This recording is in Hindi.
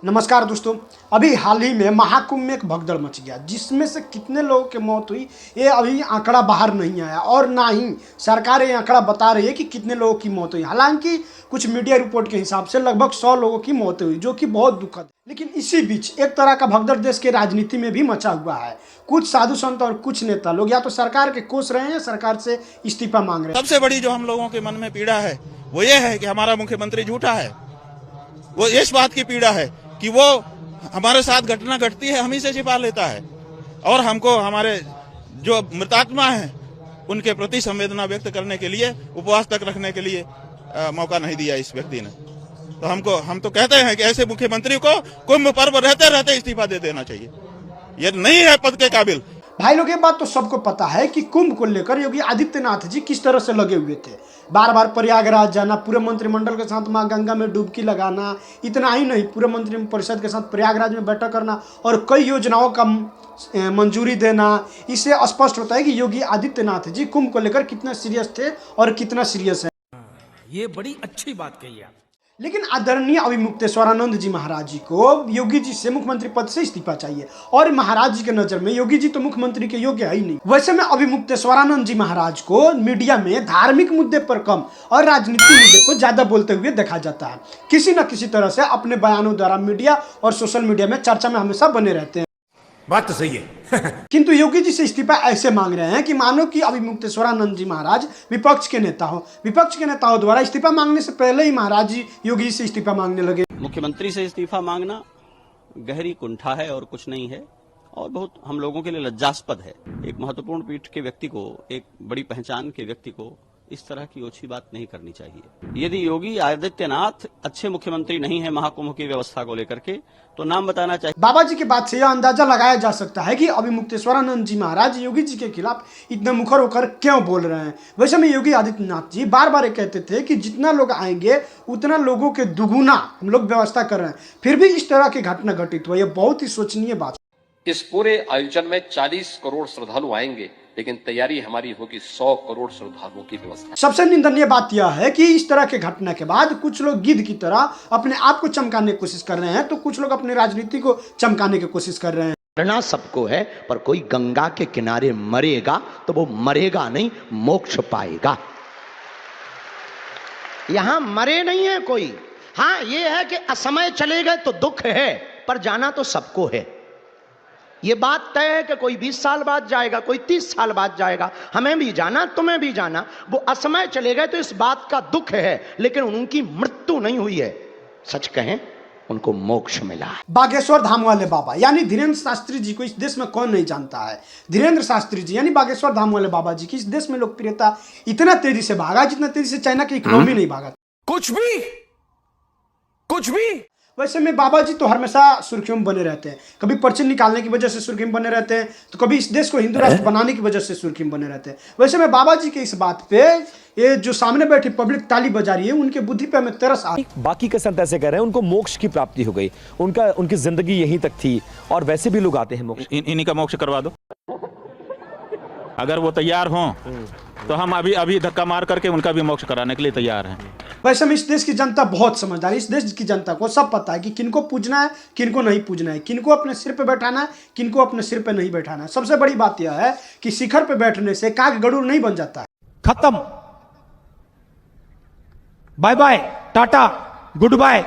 नमस्कार दोस्तों, अभी हाल ही में महाकुंभ में एक भगदड़ मच गया जिसमें से कितने लोगों की मौत हुई ये अभी आंकड़ा बाहर नहीं आया और ना ही सरकार ये आंकड़ा बता रही है कि कितने लोगों की मौत हुई। हालांकि कुछ मीडिया रिपोर्ट के हिसाब से लगभग 100 लोगों की मौत हुई, जो कि बहुत दुखद है। लेकिन इसी बीच एक तरह का भगदड़ देश के राजनीति में भी मचा हुआ है। कुछ साधु संत और कुछ नेता लोग या तो सरकार के कोस रहे हैं या सरकार से इस्तीफा मांग रहे हैं। सबसे बड़ी जो हम लोगों के मन में पीड़ा है वो ये है कि हमारा मुख्यमंत्री झूठा है। वो इस बात की पीड़ा है कि वो हमारे साथ घटना घटती है हम ही से छिपा लेता है और हमको हमारे जो मृतात्मा हैं उनके प्रति संवेदना व्यक्त करने के लिए उपवास तक रखने के लिए मौका नहीं दिया इस व्यक्ति ने। तो हम तो कहते हैं कि ऐसे मुख्यमंत्री को कुंभ पर्व रहते रहते इस्तीफा दे देना चाहिए। ये नहीं है पद के काबिल। भाई लोग, ये बात तो सबको पता है कि कुंभ को लेकर योगी आदित्यनाथ जी किस तरह से लगे हुए थे। बार बार प्रयागराज जाना, पूरे मंत्रिमंडल के साथ मां गंगा में डुबकी लगाना, इतना ही नहीं पूरे मंत्रिपरिषद के साथ प्रयागराज में बैठक करना और कई योजनाओं का मंजूरी देना। इससे स्पष्ट होता है कि योगी आदित्यनाथ जी कुंभ को लेकर कितना सीरियस थे और कितना सीरियस है। ये बड़ी अच्छी बात कही आप। लेकिन आदरणीय अभिमुक्तेश्वरानंद जी महाराज जी को योगी जी से मुख्यमंत्री पद से इस्तीफा चाहिए और महाराज जी के नजर में योगी जी तो मुख्यमंत्री के योग्य है ही नहीं। वैसे में अभिमुक्तेश्वरानंद जी महाराज को मीडिया में धार्मिक मुद्दे पर कम और राजनीतिक मुद्दे पर ज्यादा बोलते हुए देखा जाता है। किसी न किसी तरह से अपने बयानों द्वारा मीडिया और सोशल मीडिया में चर्चा में हमेशा बने रहते हैं। बात तो सही है। किंतु योगी जी से इस्तीफा ऐसे मांग रहे हैं कि मानो कि अभिमुक्तेश्वरानंद जी महाराज विपक्ष के नेता हो। विपक्ष के नेताओं द्वारा इस्तीफा मांगने से पहले ही महाराज जी योगी जी से इस्तीफा मांगने लगे। मुख्यमंत्री से इस्तीफा मांगना गहरी कुंठा है और कुछ नहीं है और बहुत हम लोगों के लिए लज्जास्पद है। एक महत्वपूर्ण पीठ के व्यक्ति को, एक बड़ी पहचान के व्यक्ति को इस तरह की ओछी बात नहीं करनी चाहिए। यदि योगी आदित्यनाथ अच्छे मुख्यमंत्री नहीं है महाकुंभ की व्यवस्था को लेकर के तो नाम बताना चाहिए। बाबा जी की बात से यह अंदाजा लगाया जा सकता है कि अभिमुक्तेश्वरानंद जी महाराज योगी जी के खिलाफ इतने मुखर होकर क्यों बोल रहे हैं। वैसे में योगी आदित्यनाथ जी बार बार कहते थे कि जितना लोग आएंगे उतना लोगों के दुगुना हम लोग व्यवस्था कर रहे हैं, फिर भी इस तरह की घटना घटित हुई। यह बहुत ही शोचनीय बात। इस पूरे आयोजन में 40 करोड़ श्रद्धालु आएंगे, लेकिन तैयारी हमारी होगी 100 करोड़ श्रद्धालुओं की व्यवस्था। सबसे निंदनीय बात यह है कि इस तरह के घटना के बाद कुछ लोग गिद्ध की तरह अपने आप को चमकाने की कोशिश कर रहे हैं तो कुछ लोग अपनी राजनीति को चमकाने की कोशिश कर रहे हैं। मरना सबको है, पर कोई गंगा के किनारे मरेगा तो वो मरेगा नहीं, मोक्ष पाएगा। यहां मरे नहीं है कोई। हाँ, ये है कि असमय चले गए तो दुख है, पर जाना तो सबको है। ये बात तय है कि कोई 20 साल बाद जाएगा, कोई 30 साल बाद जाएगा, हमें भी जाना, तुम्हें भी जाना। वो असमय चले गए तो इस बात का दुख है, लेकिन उनकी मृत्यु नहीं हुई है। सच कहें, उनको मोक्ष मिला है। बागेश्वर धाम वाले बाबा यानी धीरेन्द्र शास्त्री जी को इस देश में कौन नहीं जानता है। धीरेन्द्र शास्त्री जी यानी बागेश्वर धाम वाले बाबा जी की इस देश में लोकप्रियता इतना तेजी से भागा जितना तेजी से चाइना की इकोनॉमी नहीं भागा। कुछ भी। वैसे में बाबा जी तो हमेशा सुर्खियों में बने रहते हैं। कभी पर्चे निकालने की वजह से सुर्खी में बने रहते हैं तो कभी इस देश को हिंदू राष्ट्र बनाने की वजह से सुर्खी में बने रहते हैं। वैसे में बाबा जी के इस बात पे ये जो सामने बैठी पब्लिक ताली बजा रही है, उनके बुद्धि पे हमें तरस आ। बाकी के संत ऐसे कह रहे हैं उनको मोक्ष की प्राप्ति हो गई, उनकी जिंदगी यहीं तक थी और वैसे भी लोग आते हैं मोक्ष। इन्हीं का मोक्ष करवा दो। अगर वो तैयार हों तो हम अभी धक्का मार करके उनका भी मोक्ष कराने के लिए तैयार हैं। वैसे में इस देश की जनता बहुत समझदार है। इस देश की जनता को सब पता है कि किनको पूजना है, किनको नहीं पूजना है, किनको अपने सिर पे बैठाना है, किनको अपने सिर पे नहीं बैठाना है। सबसे बड़ी बात यह है कि शिखर पे बैठने से काग गरुड़ नहीं बन जाता है। खत्म। Bye bye, tata, good bye.